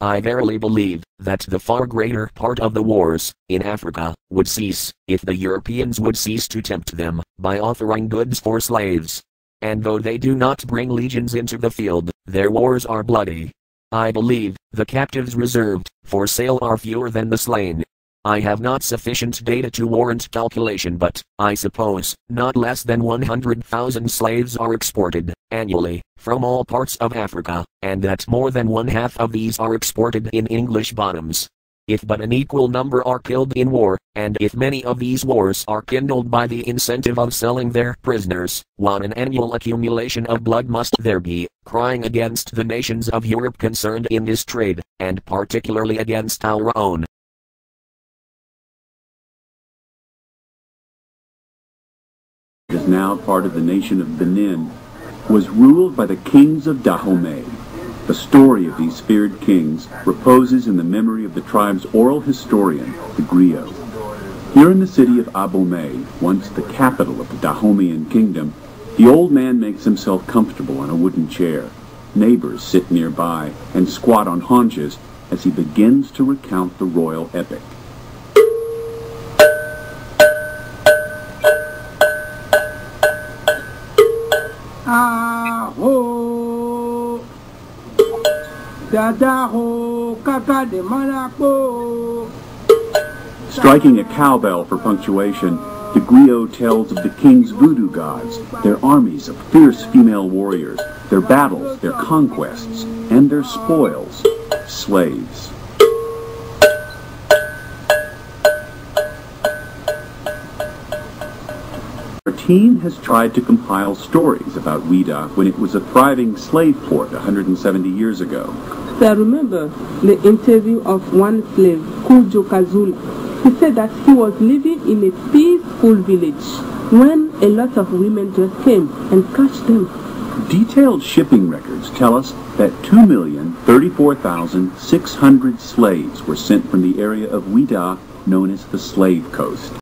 I verily believe that the far greater part of the wars in Africa would cease if the Europeans would cease to tempt them by offering goods for slaves. And though they do not bring legions into the field, their wars are bloody. I believe the captives reserved for sale are fewer than the slain. I have not sufficient data to warrant calculation, but I suppose not less than 100,000 slaves are exported annually from all parts of Africa, and that more than one half of these are exported in English bottoms. If but an equal number are killed in war, and if many of these wars are kindled by the incentive of selling their prisoners, what an annual accumulation of blood must there be, crying against the nations of Europe concerned in this trade, and particularly against our own. Is now part of the nation of Benin, was ruled by the kings of Dahomey. The story of these feared kings reposes in the memory of the tribe's oral historian, the griot. Here in the city of Abomey, once the capital of the Dahomeyan kingdom, the old man makes himself comfortable on a wooden chair. Neighbors sit nearby and squat on haunches as he begins to recount the royal epic. Aho, dadaho, kaka de marapo. Striking a cowbell for punctuation, the griot tells of the king's voodoo gods, their armies of fierce female warriors, their battles, their conquests, and their spoils, slaves. Our team has tried to compile stories about Ouidah when it was a thriving slave port 170 years ago. I remember the interview of one slave, Kujo Kazul. He said that he was living in a peaceful village when a lot of women just came and catched them. Detailed shipping records tell us that 2,034,600 slaves were sent from the area of Ouidah known as the Slave Coast.